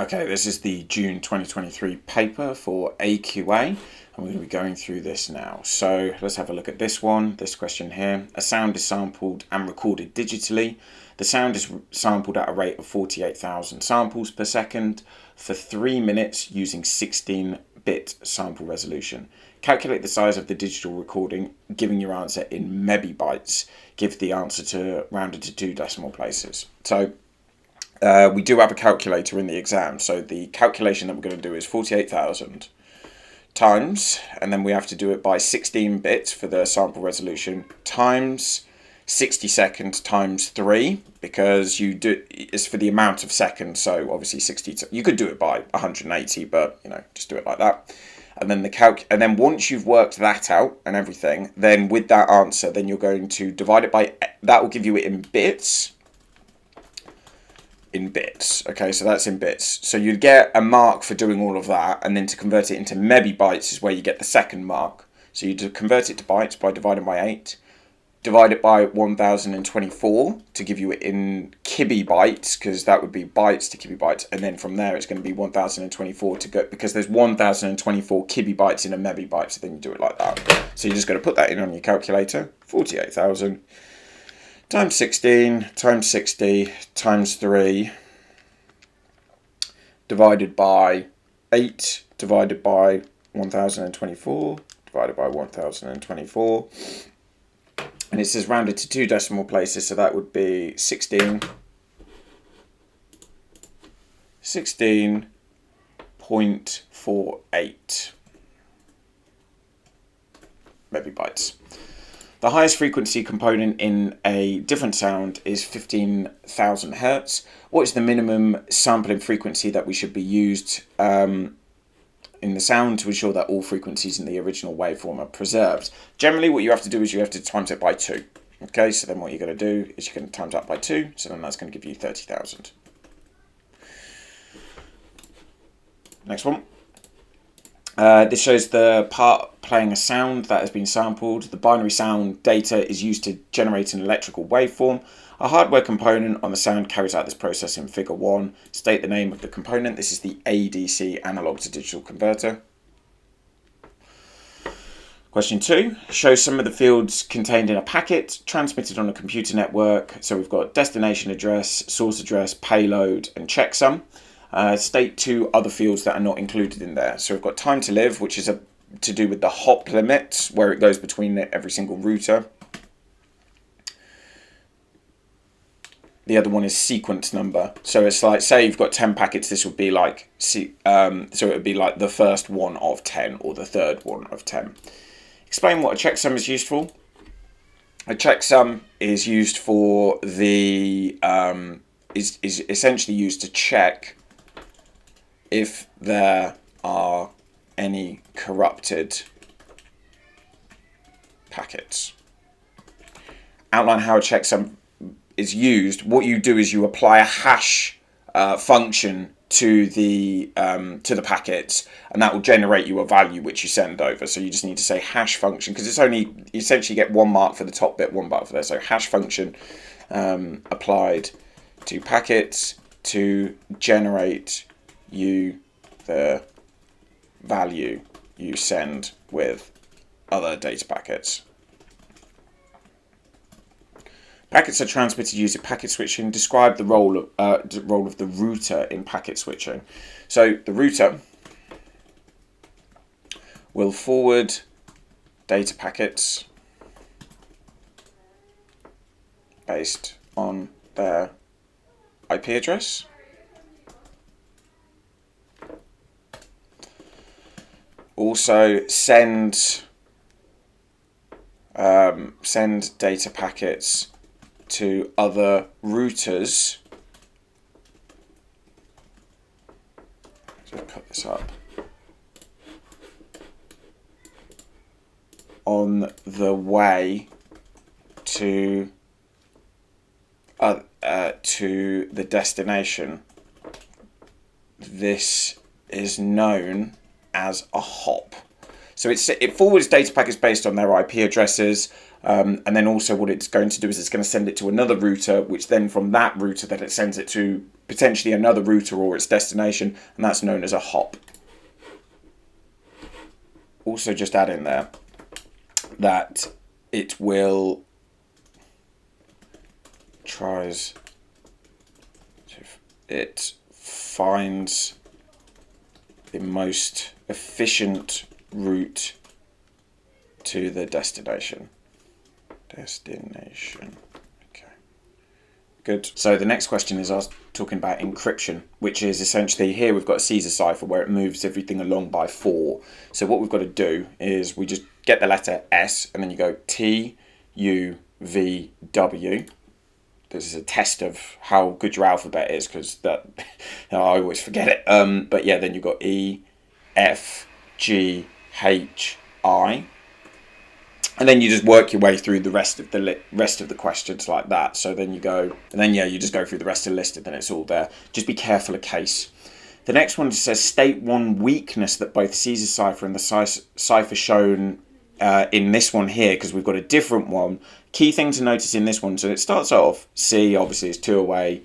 Okay, this is the June 2023 paper for AQA, and we're going to be going through this now. So let's have a look at this one, this question here. A sound is sampled and recorded digitally. The sound is sampled at a rate of 48,000 samples per second for 3 minutes using 16-bit sample resolution. Calculate the size of the digital recording, giving your answer in megabytes. Give the answer rounded to 2 decimal places. So we do have a calculator in the exam, so the calculation that we're going to do is 48,000 times, and then we have to do it by 16 bits for the sample resolution, times 60 seconds times 3, because it's for the amount of seconds, so obviously 60, you could do it by 180, but just do it like that. And then and then once you've worked that out and everything, then with that answer, then you're going to divide it by, that will give you it in bits. Okay, so that's in bits. So you'd get a mark for doing all of that, and then to convert it into megabytes is where you get the second mark. So you convert it to bytes by dividing by 8, divide it by 1024 to give you it in kibibytes, because that would be bytes to kibibytes, and then from there it's going to be 1024 to go, because there's 1024 kibibytes in a megabyte, so then you do it like that. So you're just going to put that in on your calculator, 48,000 times 16 times 60 times 3 divided by 8 divided by 1024 divided by 1024, and it says rounded to 2 decimal places, so that would be 16.48 megabytes. The highest frequency component in a different sound is 15,000 hertz. What is the minimum sampling frequency that we should be used in the sound to ensure that all frequencies in the original waveform are preserved? Generally, what you have to do is you have to times it by 2. Okay, so then what you're going to do is you're going to times that by 2, so then that's going to give you 30,000. Next one. This shows the part playing a sound that has been sampled. The binary sound data is used to generate an electrical waveform. A hardware component on the sound carries out this process in figure 1. State the name of the component. This is the ADC, analog to digital converter. Question 2. Show some of the fields contained in a packet transmitted on a computer network. So we've got destination address, source address, payload, and checksum. State 2 other fields that are not included in there. So we've got time to live, which is to do with the hop limit, where it goes between every single router. The other one is sequence number. So it's like, say you've got 10 packets, this would be like, so it would be like the first one of 10 or the third one of 10. Explain what a checksum is used for. A checksum is used for the, is essentially used to check if there are any corrupted packets. Outline how a checksum is used. What you do is you apply a hash function to the packets, and that will generate you a value which you send over. So you just need to say hash function, because it's only, you essentially get 1 mark for the top bit, 1 mark for there. So hash function applied to packets to generate you the value you send with other data packets. Packets are transmitted using packet switching. Describe the role of the router in packet switching. So the router will forward data packets based on their IP address. Also send data packets to other routers. Just put this up. On the way to the destination. This is known as a hop. So it forwards data packets based on their IP addresses. And then also what it's going to do is it's going to send it to another router, which then from that router that it sends it to potentially another router or its destination, and that's known as a hop. Also just add in there that it will it finds the most efficient route to the destination. Okay, good. So the next question is us talking about encryption, which is essentially here we've got a Caesar cipher where it moves everything along by 4. So what we've got to do is we just get the letter S and then you go T, U, V, W. This is a test of how good your alphabet is, because that I always forget it. But yeah, then you've got E, F, G, H, I. And then you just work your way through the rest of the questions like that. So then you go, and then yeah, you just go through the rest of the list, and then it's all there. Just be careful of case. The next one says state one weakness that both Caesar cipher and the cipher shown in this one here, because we've got a different one. Key thing to notice in this one, so it starts off C obviously is 2 away,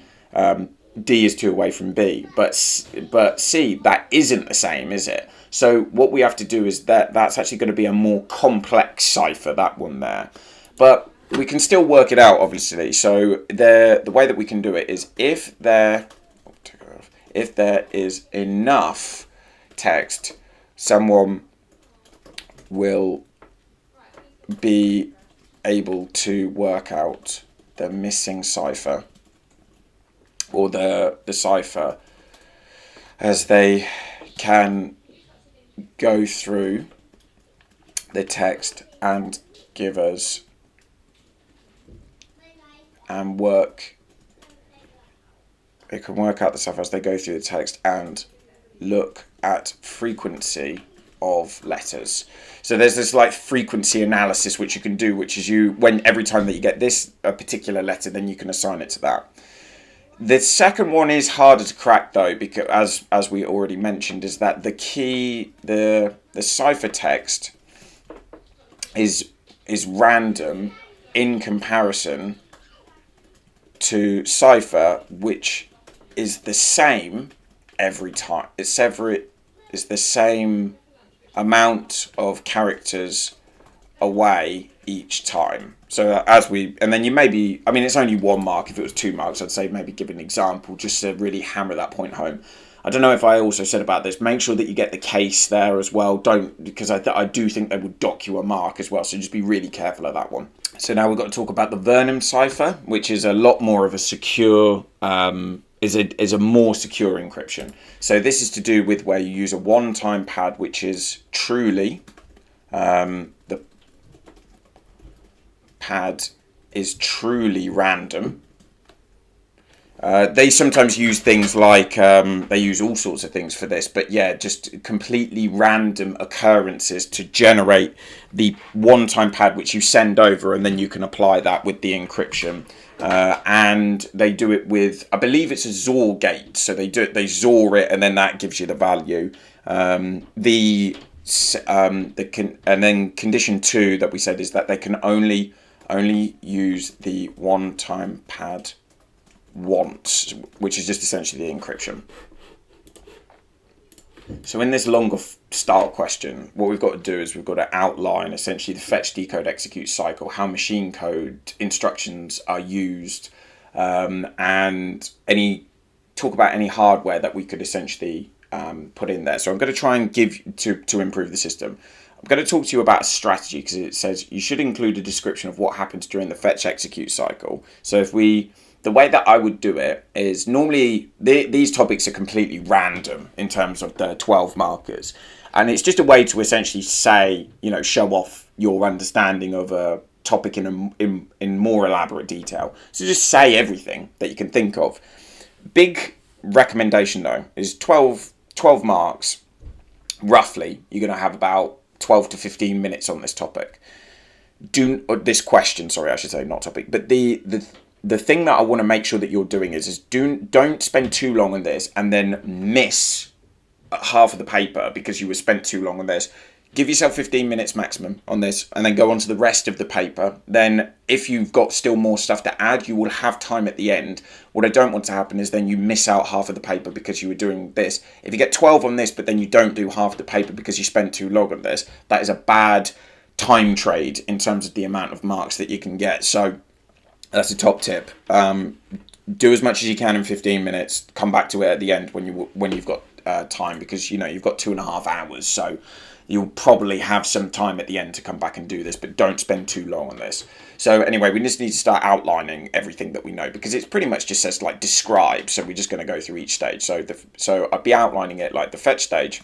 D is 2 away from B, but C, that isn't the same, is it? So what we have to do is that's actually going to be a more complex cipher, that one there. But we can still work it out, obviously. So the way that we can do it is if there is enough text, someone will be able to work out the missing cipher, or the cipher, as they can go through the text and give us and work. They can work out the cipher as they go through the text and look at frequency of letters. So there's this like frequency analysis which you can do, which is every time that you get a particular letter, then you can assign it to that. The second one is harder to crack though, because as we already mentioned, is that the cipher text is random in comparison to cipher, which is the same every time. It's the same amount of characters away each time. So and then you maybe, I mean, it's only 1 mark. If it was 2 marks, I'd say maybe give an example just to really hammer that point home. I don't know if I also said about this, make sure that you get the case there as well. Because I do think they would dock you a mark as well. So just be really careful of that one. So now we've got to talk about the Vernam cipher, which is a lot more of a secure, is a more secure encryption. So this is to do with where you use a one-time pad, which is truly, the pad is truly random. They sometimes use things like, they use all sorts of things for this, but yeah, just completely random occurrences to generate the one-time pad which you send over, and then you can apply that with the encryption. And they do it with, I believe it's a XOR gate, so they XOR it, and then that gives you the value. And then condition 2 that we said is that they can only use the one-time pad once, which is just essentially the encryption. So in this longer style question, what we've got to do is we've got to outline essentially the fetch, decode, execute cycle, how machine code instructions are used, and talk about any hardware that we could essentially put in there. So I'm going to try and to improve the system. I'm going to talk to you about a strategy, because it says you should include a description of what happens during the fetch execute cycle. So the way that I would do it is, normally these topics are completely random in terms of the 12 markers. And it's just a way to essentially say, show off your understanding of a topic in more elaborate detail. So just say everything that you can think of. Big recommendation though is 12 marks. Roughly, you're going to have about 12 to 15 minutes on this topic. This question, sorry, I should say, not topic. But the thing that I want to make sure that you're doing is don't spend too long on this and then miss half of the paper because you were spent too long on this. give yourself 15 minutes maximum on this, and then go on to the rest of the paper. Then if you've got still more stuff to add, you will have time at the end. What I don't want to happen is then you miss out half of the paper because you were doing this. If you get 12 on this, but then you don't do half the paper because you spent too long on this, that is a bad time trade in terms of the amount of marks that you can get. So that's a top tip. Do as much as you can in 15 minutes. Come back to it at the end when you've got time, because you've got 2.5 hours. So you'll probably have some time at the end to come back and do this, but don't spend too long on this. So anyway, we just need to start outlining everything that we know, because it's pretty much just says like describe. So we're just going to go through each stage. So I'd be outlining it like the fetch stage.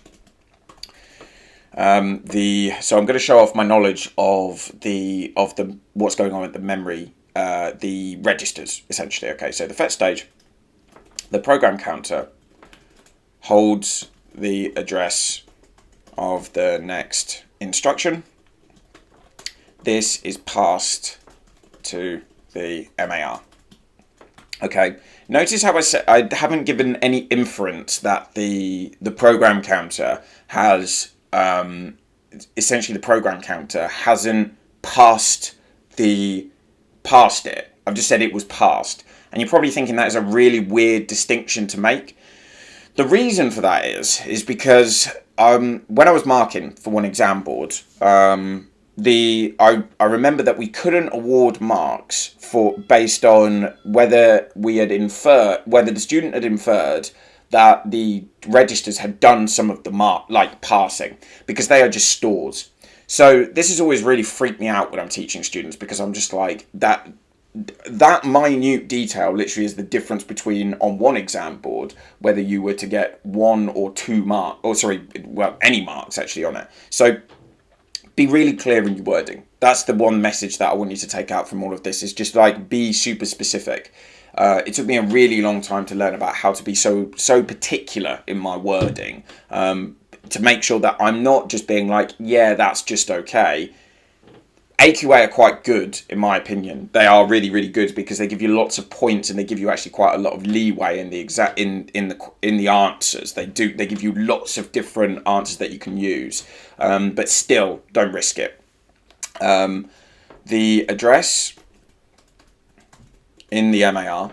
So I'm going to show off my knowledge of the what's going on with the memory, the registers essentially. Okay, so the fetch stage, the program counter holds the address of the next instruction. This is passed to the MAR. Okay, notice how I said I haven't given any inference that the program counter has essentially the program counter hasn't passed it. I've just said it was passed, and you're probably thinking that is a really weird distinction to make. The reason for that is because when I was marking for one exam board, I remember that we couldn't award marks based on whether the student had inferred that the registers had done some of the passing, because they are just stores. So this has always really freaked me out when I'm teaching students, because I'm just like, that minute detail literally is the difference between, on one exam board, whether you were to get 1 or 2 marks, any marks actually on it. So be really clear in your wording. That's the one message that I want you to take out from all of this, is just like, be super specific. It took me a really long time to learn about how to be so particular in my wording, to make sure that I'm not just being like, yeah, that's just okay. AQA are quite good, in my opinion. They are really, really good, because they give you lots of points, and they give you actually quite a lot of leeway in the answers. They give you lots of different answers that you can use, but still, don't risk it. The address in the MAR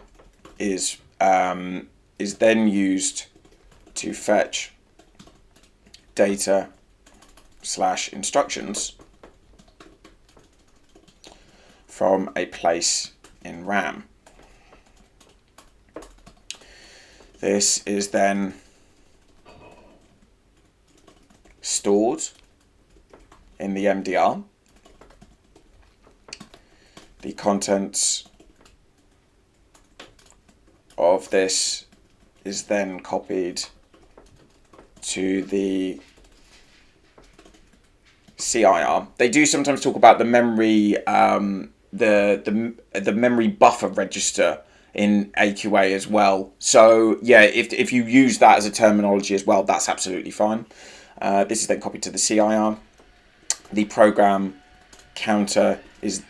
is then used to fetch data/instructions from a place in RAM. This is then stored in the MDR. The contents of this is then copied to the CIR. They do sometimes talk about the memory, the memory buffer register in AQA as well. So yeah, if you use that as a terminology as well, that's absolutely fine. This is then copied to the CIR. The program counter is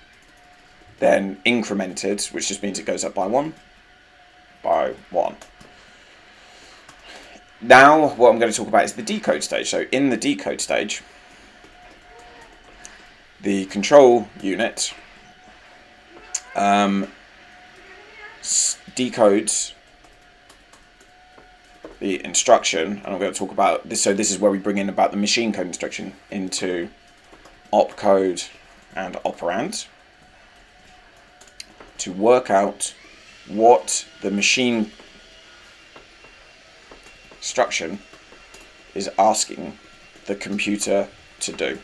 then incremented, which just means it goes up by 1. Now what I'm going to talk about is the decode stage. So in the decode stage, the control unit decodes the instruction, and I'm going to talk about this. So this is where we bring in about the machine code instruction into opcode and operand to work out what the machine instruction is asking the computer to do.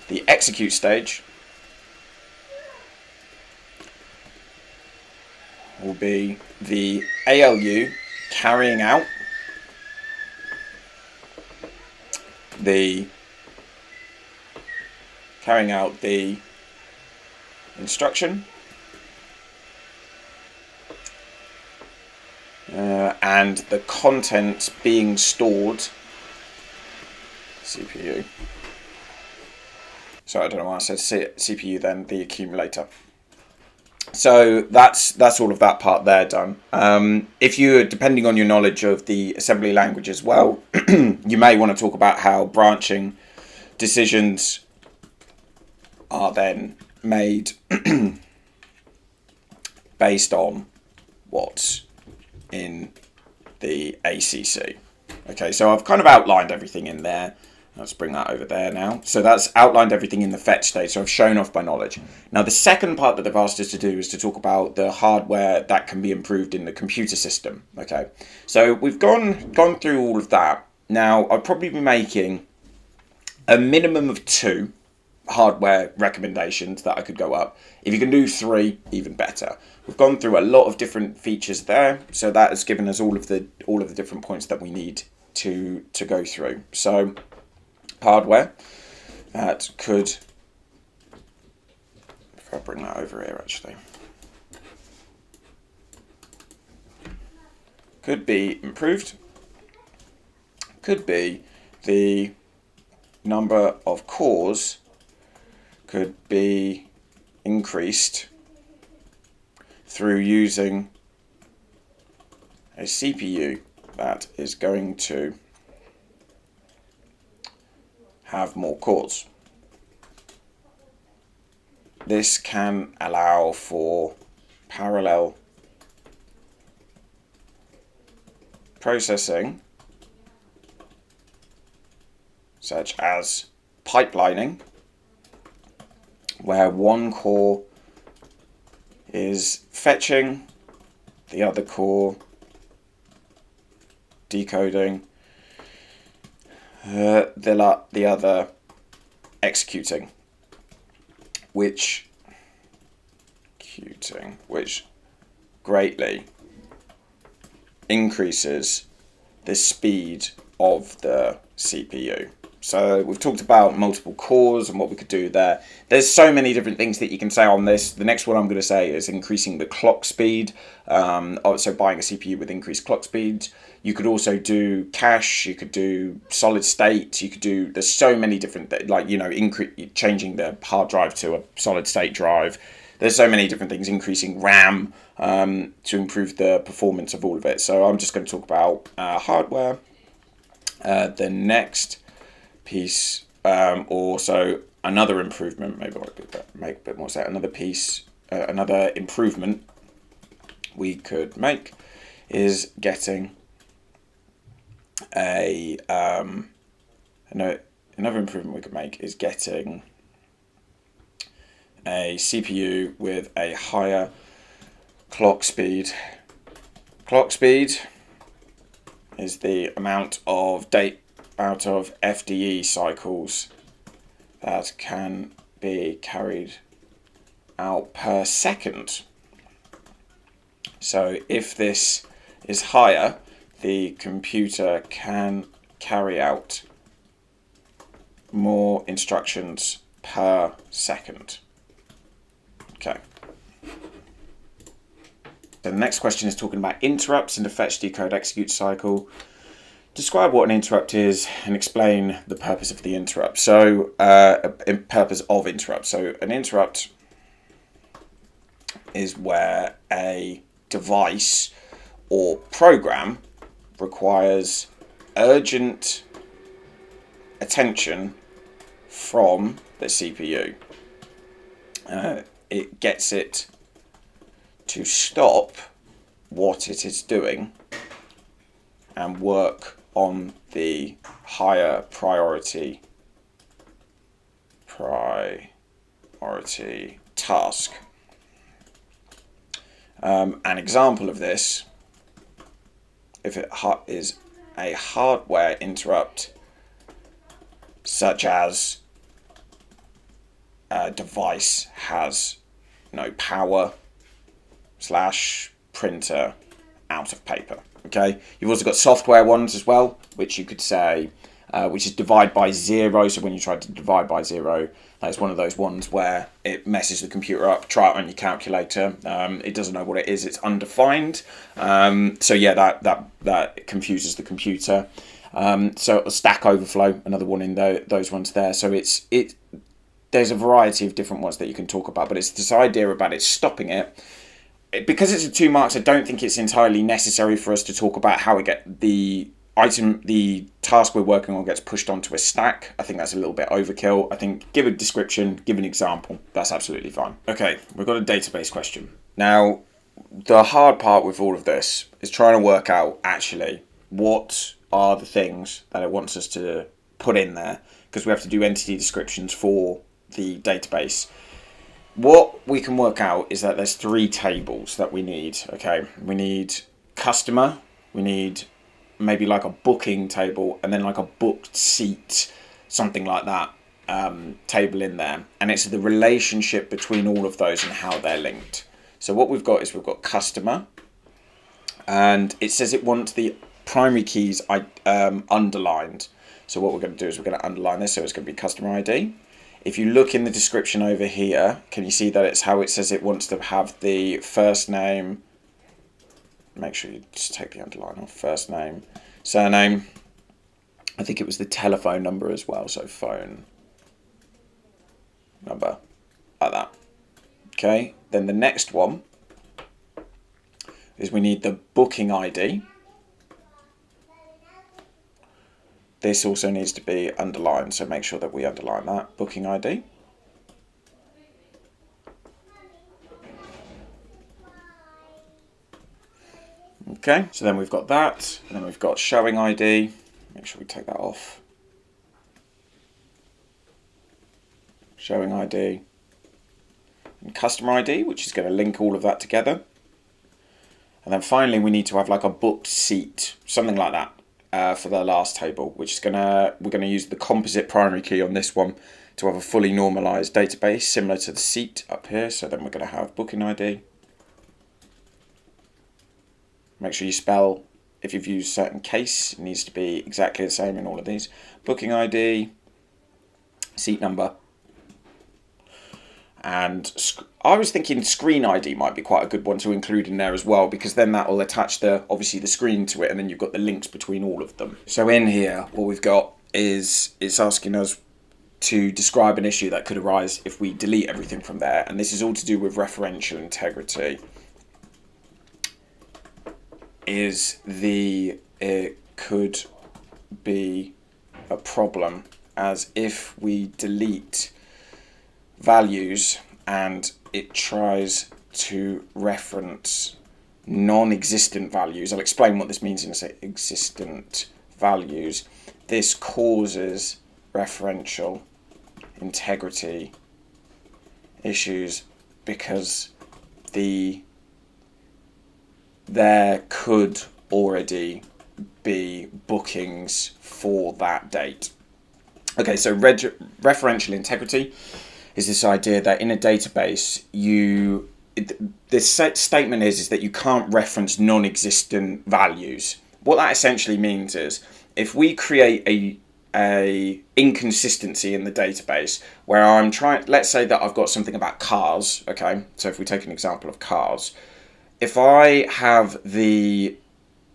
The execute stage will be the ALU carrying out the instruction, and the contents being stored CPU. So I don't know why I said CPU then, the accumulator. So that's all of that part there done. If you, depending on your knowledge of the assembly language as well, you may want to talk about how branching decisions are then made based on what's in the ACC. Okay, so I've kind of outlined everything in there. Let's bring that over there now. So that's outlined everything in the fetch state. So I've shown off my knowledge. Now the second part that they've asked us to do is to talk about the hardware that can be improved in the computer system. Okay, so we've gone through all of that. Now I'll probably be making a minimum of 2 hardware recommendations that I could go up. If you can do 3, even better. We've gone through a lot of different features there, so that has given us all of the different points that we need to go through. So hardware that could, if I bring that over here actually, could be improved, could be the number of cores could be increased through using a CPU that is going to have more cores. This can allow for parallel processing, such as pipelining, where one core is fetching, the other core decoding, the other executing, which greatly increases the speed of the CPU. So we've talked about multiple cores and what we could do there. There's so many different things that you can say on this. The next one I'm going to say is increasing the clock speed. So buying a CPU with increased clock speed. You could also do cache. You could do solid state. You could do. There's so many different, like, you know, changing the hard drive to a solid state drive. There's so many different things. Increasing RAM to improve the performance of all of it. So I'm just going to talk about hardware. The next piece, also another improvement, maybe I could make a bit more sense. Another piece, another improvement we could make is getting another improvement we could make is getting a CPU with a higher clock speed. Clock speed is the amount of FDE cycles that can be carried out per second. So if this is higher, the computer can carry out more instructions per second. Okay. The next question is talking about interrupts in the fetch, decode, execute cycle. Describe what an interrupt is and explain the purpose of the interrupt. So, purpose of interrupt. So, an interrupt is where a device or program requires urgent attention from the CPU. It gets it to stop what it is doing and work on the higher priority task. An example of this, if it is a hardware interrupt, such as a device has no power / printer out of paper. Okay, you've also got software ones as well, which you could say, which is divide by 0. So when you try to divide by 0, that's one of those ones where it messes the computer up. Try it on your calculator. It doesn't know what it is. It's undefined. So yeah, that confuses the computer. So Stack Overflow, another one in those ones there. So there's a variety of different ones that you can talk about, but it's this idea about it stopping it. Because it's a 2 marks, I don't think it's entirely necessary for us to talk about how the task we're working on gets pushed onto a stack. I think that's a little bit overkill. I think give a description, give an example. That's absolutely fine. Okay, we've got a database question. Now, the hard part with all of this is trying to work out actually what are the things that it wants us to put in there, because we have to do entity descriptions for the database. What we can work out is that there's 3 tables that we need. Okay, we need customer, we need maybe like a booking table, and then like a booked seat, something like that, table in there. And it's the relationship between all of those and how they're linked. So what we've got is we've got customer, and it says it wants the primary keys underlined. So what we're going to do is we're going to underline this, so it's going to be customer ID. If you look in the description over here, can you see that it's how it says it wants to have the first name? Make sure you just take the underline off. First name, surname. I think it was the telephone number as well, so phone number, like that. Okay, then the next one is we need the booking ID. This also needs to be underlined, so make sure that we underline that, booking ID. Okay, so then we've got that, and then we've got showing ID. Make sure we take that off. Showing ID. And customer ID, which is going to link all of that together. And then finally we need to have like a booked seat, something like that. For the last table, which is we're gonna use the composite primary key on this one to have a fully normalized database similar to the seat up here. So then we're gonna have booking ID. Make sure you spell, if you've used certain case, it needs to be exactly the same in all of these. Booking ID, seat number, and I was thinking screen ID might be quite a good one to include in there as well, because then that will attach obviously the screen to it, and then you've got the links between all of them. So in here, what we've got is it's asking us to describe an issue that could arise if we delete everything from there, and this is all to do with referential integrity. It could be a problem as if we delete values and it tries to reference non-existent values. I'll explain what this means in a sec. Existent values. This causes referential integrity issues because there could already be bookings for that date. Okay, so referential integrity is this idea that in a database, this statement is that you can't reference non-existent values. What that essentially means is if we create a inconsistency in the database where let's say that I've got something about cars, okay? So if we take an example of cars, if I have the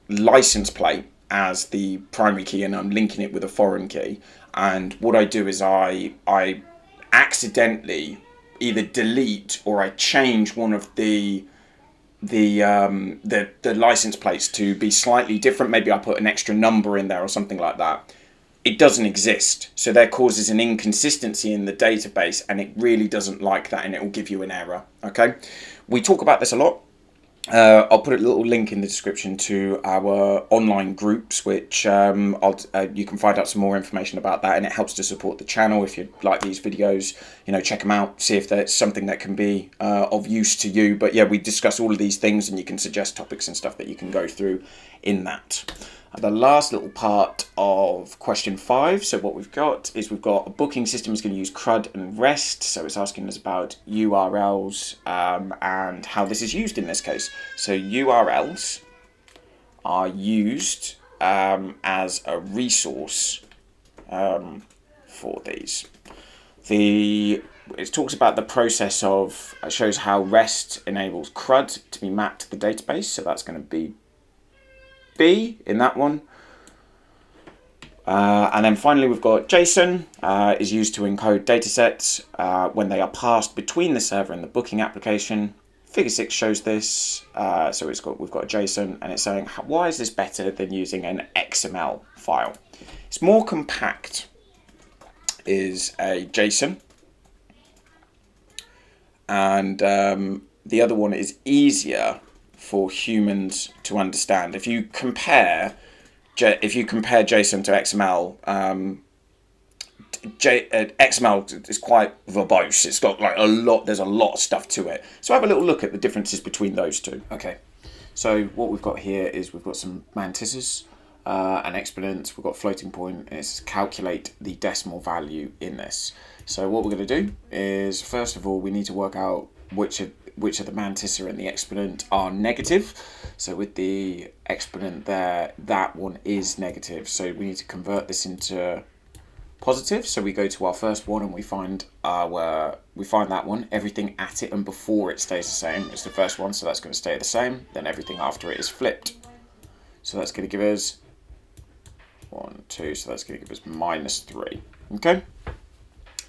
license plate as the primary key and I'm linking it with a foreign key, and what I do is I accidentally either delete or I change one of the license plates to be slightly different. Maybe I put an extra number in there or something like that. It doesn't exist. So that causes an inconsistency in the database, and it really doesn't like that, and it will give you an error. Okay, we talk about this a lot. I'll put a little link in the description to our online groups, which you can find out some more information about that, and it helps to support the channel. If you like these videos, check them out, see if there's something that can be of use to you. But yeah, we discuss all of these things, and you can suggest topics and stuff that you can go through in that. The last little part of question 5, so what we've got is we've got a booking system is going to use CRUD and REST, so it's asking us about URLs and how this is used in this case. So URLs are used as a resource for these. It talks about the process of, it shows how REST enables CRUD to be mapped to the database, so that's going to be B in that one. And then finally we've got JSON is used to encode datasets when they are passed between the server and the booking application. Figure 6 shows this, so we've got a JSON, and it's saying, why is this better than using an XML file? It's more compact is a JSON, and the other one is easier for humans to understand. If you compare JSON to XML, XML is quite verbose. It's got like there's a lot of stuff to it. So have a little look at the differences between those two. Okay, so what we've got here is we've got some mantises, an exponent, we've got floating point, and it's calculate the decimal value in this. So what we're going to do is, first of all, we need to work out which of the mantissa and the exponent are negative. So with the exponent there, that one is negative. So we need to convert this into positive. So we go to our first one and we find that one. Everything at it and before it stays the same. It's the first one, so that's going to stay the same. Then everything after it is flipped. So that's going to give us 1, 2. So that's going to give us -3. Okay.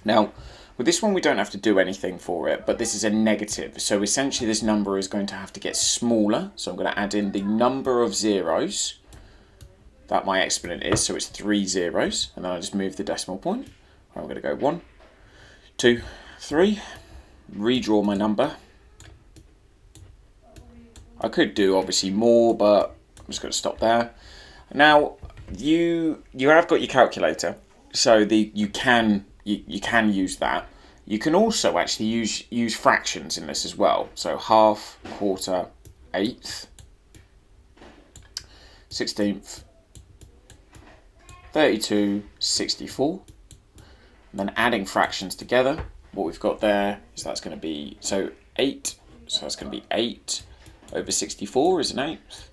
Now, with this one, we don't have to do anything for it, but this is a negative. So essentially this number is going to have to get smaller. So I'm going to add in the number of zeros that my exponent is. So it's 3 zeros. And then I just move the decimal point. I'm going to go 1, 2, 3. Redraw my number. I could do obviously more, but I'm just going to stop there. Now, you have got your calculator. So you can use that. You can also actually use fractions in this as well. So half, quarter, eighth, 16th, 32, 64. And then adding fractions together, what we've got there is that's going to be, so 8, so that's going to be 8 over 64 is an eighth.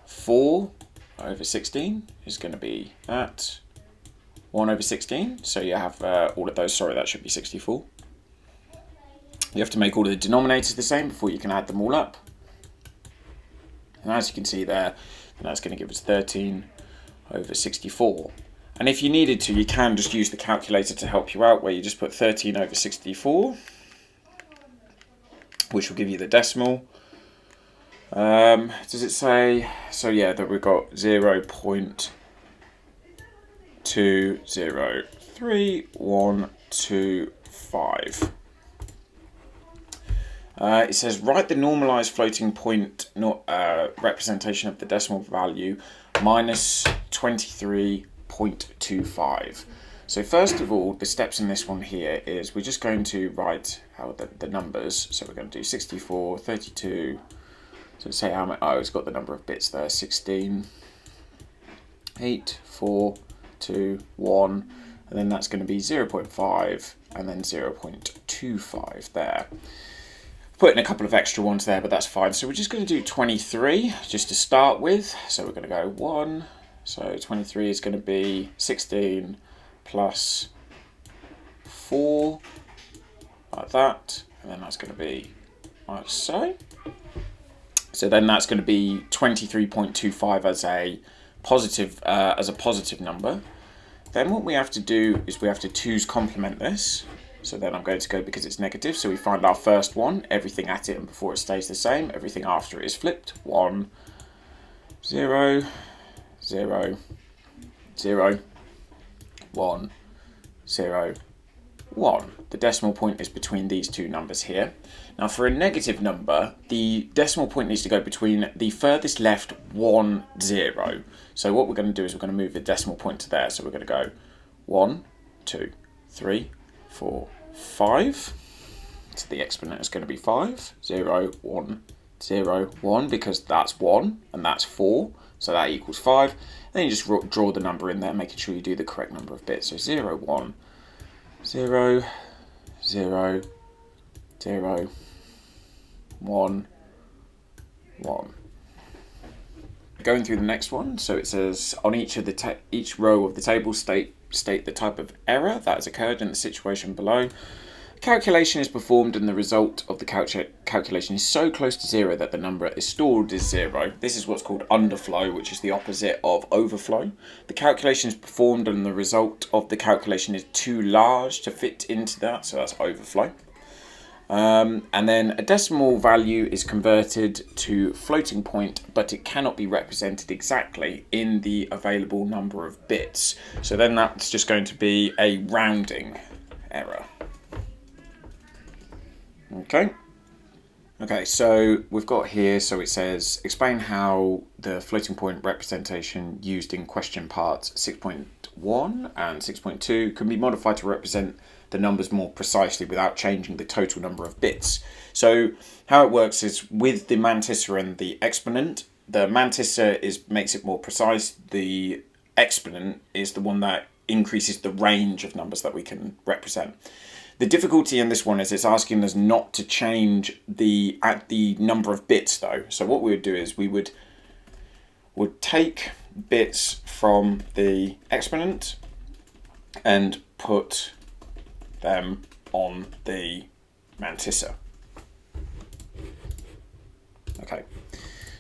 4 over 16 is going to be that. 1 over 16, so you have all of those, sorry, that should be 64. You have to make all of the denominators the same before you can add them all up. And as you can see there, that's going to give us 13 over 64. And if you needed to, you can just use the calculator to help you out, where you just put 13 over 64, which will give you the decimal. Does it say, so yeah, that we've got 0.203125. It says write the normalized floating point representation of the decimal value minus 23.25. So first of all, the steps in this one here is we're just going to write out the numbers. So we're going to do 64, 32. So say how many, oh, it's got the number of bits there, 16, 8, 4, 2, 1, and then that's going to be 0.5 and then 0.25 there. Put in a couple of extra ones there, but that's fine. So we're just going to do 23 just to start with. So we're going to go 1. So 23 is going to be 16 plus 4, like that. And then that's going to be like so. So then that's going to be 23.25 as a positive number. Then what we have to do is we have to 2's complement this. So then I'm going to go, because it's negative, so we find our first one, everything at it and before it stays the same, everything after it is flipped. 1, 0, 0, 0, 1, 0, 1. The decimal point is between these two numbers here. Now for a negative number, the decimal point needs to go between the furthest left 1, 0. So what we're going to do is we're going to move the decimal point to there. So we're going to go 1, 2, 3, 4, 5. So the exponent is going to be 5, 0, 1, 0, 1, because that's 1 and that's 4. So that equals 5. Then you just draw the number in there, making sure you do the correct number of bits. So 0, 1, 0, 0, 0, 1, 1. Going through the next one, so it says on each row of the table state the type of error that has occurred in the situation below. Calculation is performed and the result of the calculation is so close to zero that the number is stored as zero. This is what's called underflow, which is the opposite of overflow. The calculation is performed and the result of the calculation is too large to fit into that, so that's overflow. And then a decimal value is converted to floating point, but it cannot be represented exactly in the available number of bits. So then that's just going to be a rounding error. Okay, so we've got here, so it says, explain how the floating point representation used in question parts 6.1 and 6.2 can be modified to represent the numbers more precisely without changing the total number of bits. So how it works is with the mantissa and the exponent, the mantissa makes it more precise, the exponent is the one that increases the range of numbers that we can represent. The difficulty in this one is it's asking us not to change the number of bits though. So what we would do is we would take bits from the exponent and put them on the mantissa. Okay.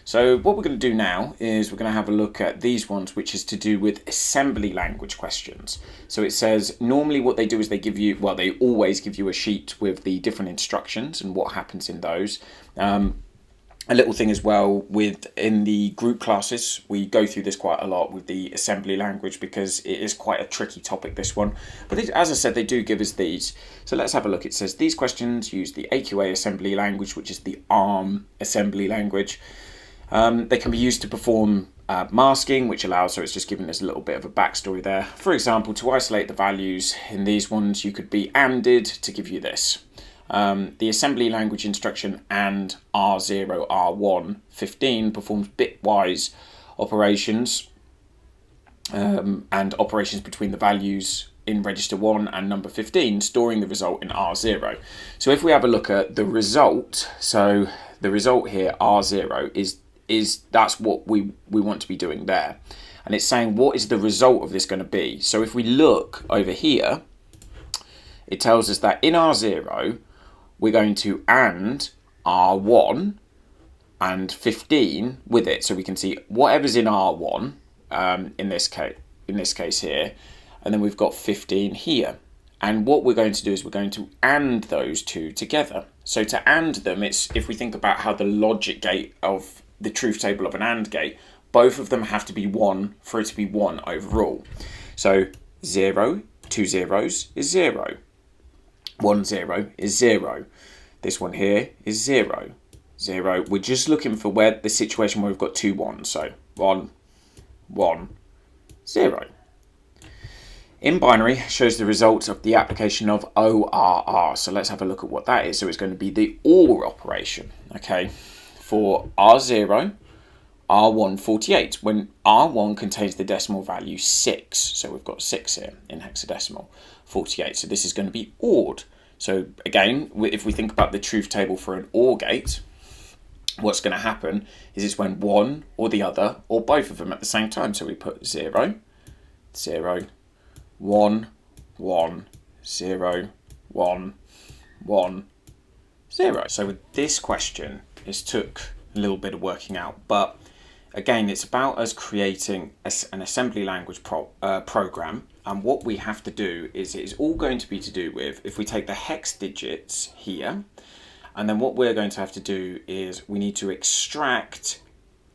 So what we're going to do now is we're going to have a look at these ones, which is to do with assembly language questions. So it says normally what they do is they give you, well, they always give you a sheet with the different instructions and what happens in those. A little thing as well in the group classes, we go through this quite a lot with the assembly language because it is quite a tricky topic, this one. But as I said, they do give us these. So let's have a look. It says these questions use the AQA assembly language, which is the ARM assembly language. They can be used to perform masking, which allows, so it's just giving us a little bit of a backstory there. For example, to isolate the values in these ones, you could be ANDed to give you this. The assembly language instruction AND R0, R1, 15 performs bitwise operations and operations between the values in register 1 and number 15, storing the result in R0. So if we have a look at the result, so the result here, R0, is that's what we want to be doing there. And it's saying, what is the result of this going to be? So if we look over here, it tells us that in R0, we're going to AND R1 and 15 with it. So we can see whatever's in R1 in this case here, and then we've got 15 here. And what we're going to do is we're going to AND those two together. So to AND them, it's, if we think about how the logic gate of the truth table of an AND gate, both of them have to be 1 for it to be 1 overall. So 0, 2 zeros is 0. 1 0 is 0. This one here is 0. 0. We're just looking for where the situation where we've got two 1s. So 1, 1, 0. In binary shows the results of the application of ORR. So let's have a look at what that is. So it's going to be the OR operation. Okay. For R0, R1, 48, when R1 contains the decimal value 6. So we've got 6 here in hexadecimal, 48. So this is going to be ORed. So again, if we think about the truth table for an OR gate, what's going to happen is it's when one or the other or both of them at the same time. So we put 0, 0, 1, 1, 0, 1, 1, 0. So with this question, this took a little bit of working out, but again, it's about us creating an assembly language program, and what we have to do is it is all going to be to do with, if we take the hex digits here, and then what we're going to have to do is we need to extract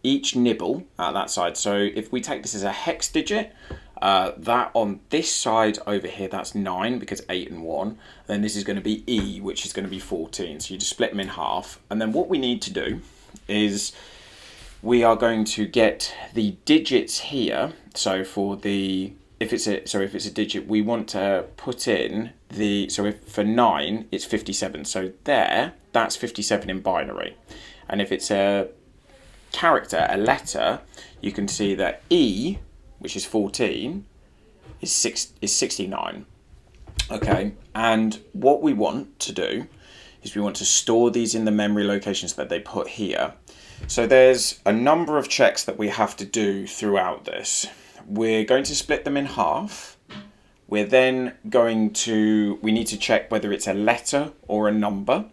each nibble at that side. So if we take this as a hex digit, that on this side over here, that's 9 because 8 and 1. Then this is going to be E, which is going to be 14. So you just split them in half. And then what we need to do is we are going to get the digits here. So for the, if it's a digit, we want to put in the, so if for 9, it's 57. So there, that's 57 in binary. And if it's a character, a letter, you can see that E, which is 14, is 69. Okay, and what we want to do is we want to store these in the memory locations that they put here. So there's a number of checks that we have to do throughout this. We're going to split them in half. we're then we need to check whether it's a letter or a number.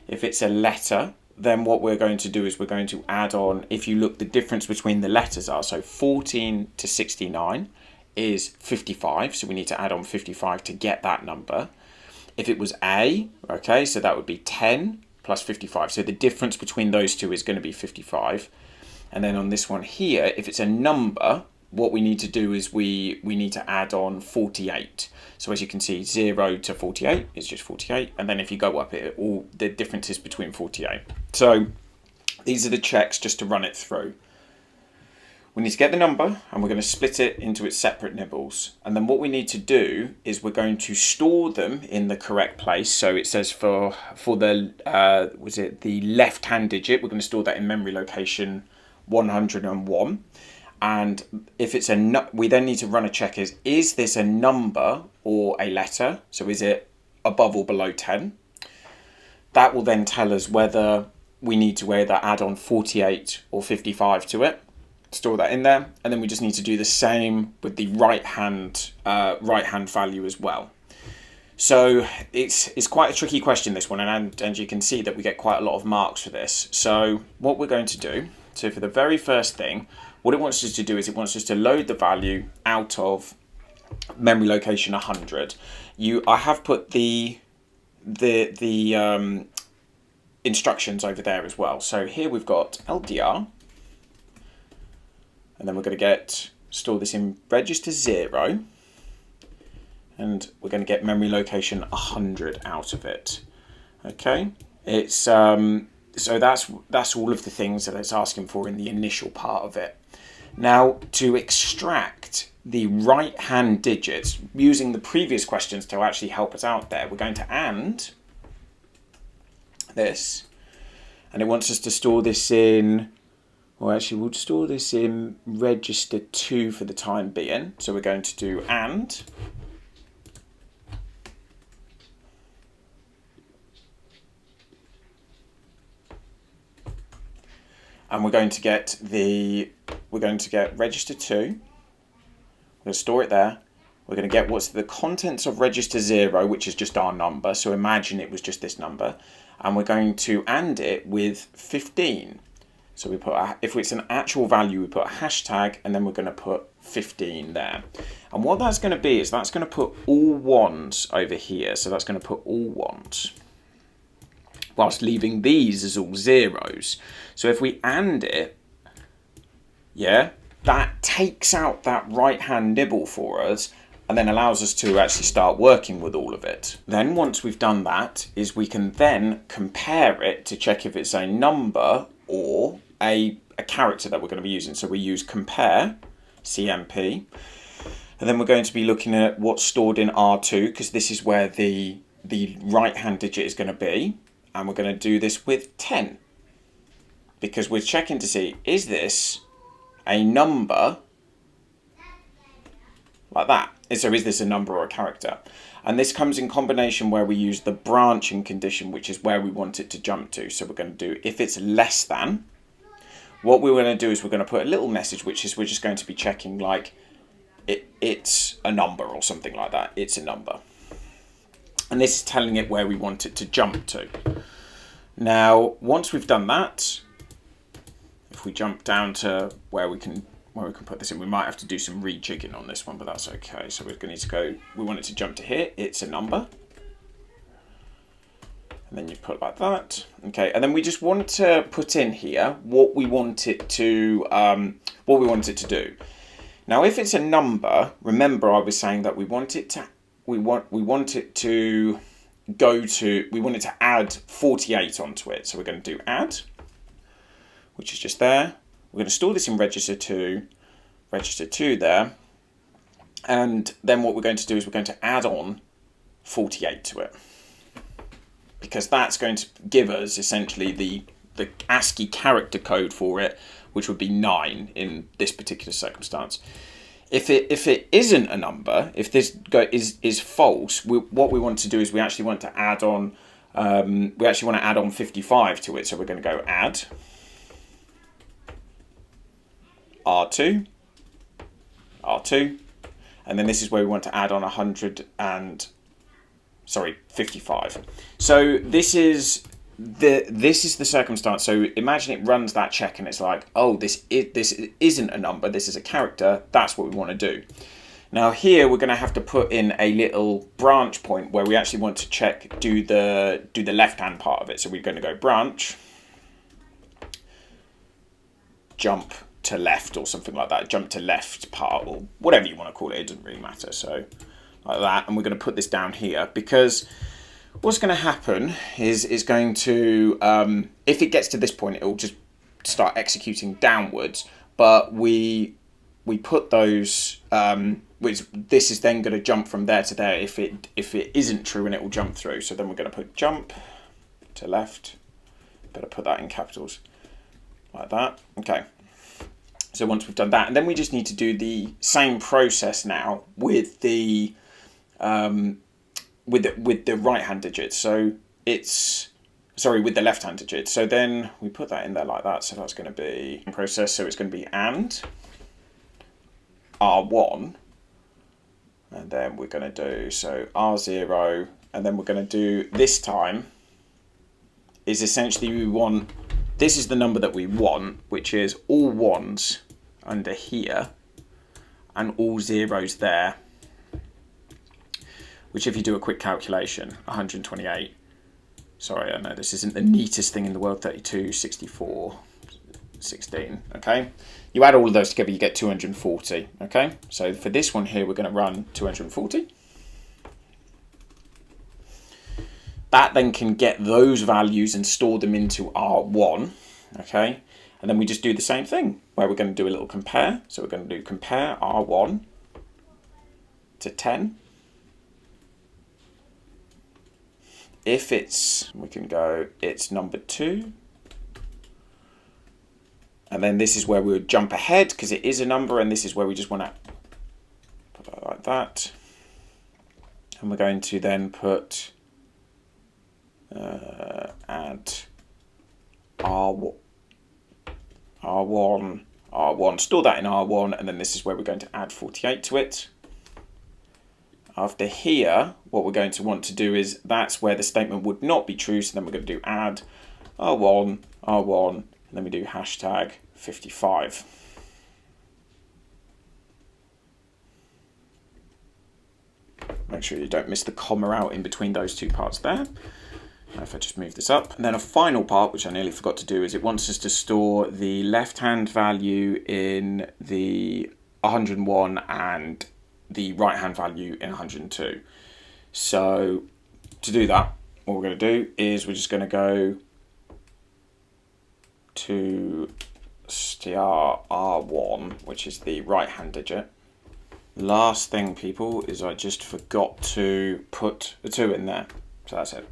If it's a letter, then what we're going to do is we're going to add on, if you look, the difference between the letters are, so 14 to 69 is 55, so we need to add on 55 to get that number. If it was A, okay, so that would be 10 plus 55, so the difference between those two is going to be 55. And then on this one here, if it's a number, what we need to do is we need to add on 48. So as you can see, 0 to 48 is just 48, and then if you go up, all the difference is between 48. So these are the checks just to run it through. We need to get the number, and we're going to split it into its separate nibbles. And then what we need to do is we're going to store them in the correct place. So it says for the the left-hand digit, we're going to store that in memory location 101. And if it's we then need to run a check is this a number or a letter? So is it above or below 10? That will then tell us whether we need to either add on 48 or 55 to it. Store that in there, and then we just need to do the same with the right hand value as well. So it's quite a tricky question, this one, and you can see that we get quite a lot of marks for this. So what we're going to do, so for the very first thing, what it wants us to do is it wants us to load the value out of memory location 100. I have put the instructions over there as well. So here we've got LDR, and then we're going to store this in register 0, and we're going to get memory location 100 out of it. Okay, it's so that's all of the things that it's asking for in the initial part of it. Now, to extract the right hand digits using the previous questions to actually help us out there, we're going to AND this, and it wants us to store this in, well, actually we'll store this in register 2 for the time being. So we're going to do AND and we're going to get register 2. We're going to store it there. We're going to get what's the contents of register 0, which is just our number. So imagine it was just this number, and we're going to AND it with 15. So we put, if it's an actual value, we put a hashtag, and then we're going to put 15 there. And what that's going to be is that's going to put all ones over here. So that's going to put all ones, whilst leaving these as all zeros. So if we AND it, yeah, that takes out that right-hand nibble for us, and then allows us to actually start working with all of it. Then once we've done that, is we can then compare it to check if it's a number or a character that we're going to be using. So we use compare, CMP, and then we're going to be looking at what's stored in R2, because this is where the right-hand digit is going to be, and we're going to do this with 10, because we're checking to see, is this a number like that? So is this a number or a character? And this comes in combination where we use the branching condition, which is where we want it to jump to. So we're going to do, if it's less than, what we're going to do is we're going to put a little message, which is we're just going to be checking like it's a number or something like that. It's a number. And this is telling it where we want it to jump to. Now, once we've done that, if we jump down to where we can put this in, we might have to do some rejigging on this one, but that's okay. So we're going to go, we want it to jump to here. It's a number. And then you put like that. Okay, and then we just want to put in here what we want it to do. Now, if it's a number, remember I was saying that we want it to add 48 onto it. So we're going to do add, which is just there. We're going to store this in register 2 there. And then what we're going to do is we're going to add on 48 to it, because that's going to give us essentially the ASCII character code for it, which would be 9 in this particular circumstance. If it isn't a number, if this is false, what we want to do is we actually want to add on 55 to it. So we're going to go add R2, And then this is where we want to add on 55. So this is the circumstance. So imagine it runs that check and it's like, oh, this isn't a number, this is a character. That's what we want to do. Now here we're going to have to put in a little branch point where we actually want to check, do the left hand part of it. So we're going to go branch, jump to left or something like that, jump to left part or whatever you want to call it, it doesn't really matter. So like that, and we're going to put this down here because what's going to happen is going to, if it gets to this point, it will just start executing downwards, but we put those, which this is then going to jump from there to there if it isn't true, and it will jump through. So then we're going to put jump to left, better put that in capitals, like that. Okay. So once we've done that, and then we just need to do the same process now with the with the right hand digit. So it's, sorry, with the left hand digit. So then we put that in there like that. So that's going to be process. So it's going to be and R1, and then we're going to do so R0, and then we're going to do this time is essentially we want, this is the number that we want, which is all ones under here and all zeros there, which if you do a quick calculation, 128, sorry, I know this isn't the neatest thing in the world, 32, 64, 16, okay? You add all of those together, you get 240, okay? So for this one here, we're going to run 240. That then can get those values and store them into R1, okay? And then we just do the same thing, where we're going to do a little compare. So we're going to do compare R1 to 10. If it's, we can go, it's number 2. And then this is where we would jump ahead because it is a number, and this is where we just want to put that like that. And we're going to then put add R1, store that in R1, and then this is where we're going to add 48 to it. After here, what we're going to want to do is, that's where the statement would not be true, so then we're going to do add R1, and then we do hashtag 55. Make sure you don't miss the comma out in between those two parts there. If I just move this up. And then a final part, which I nearly forgot to do, is it wants us to store the left-hand value in the 101 and the right-hand value in 102. So to do that, what we're going to do is we're just going to go to str1, which is the right-hand digit. Last thing, people, is I just forgot to put a 2 in there. So that's it.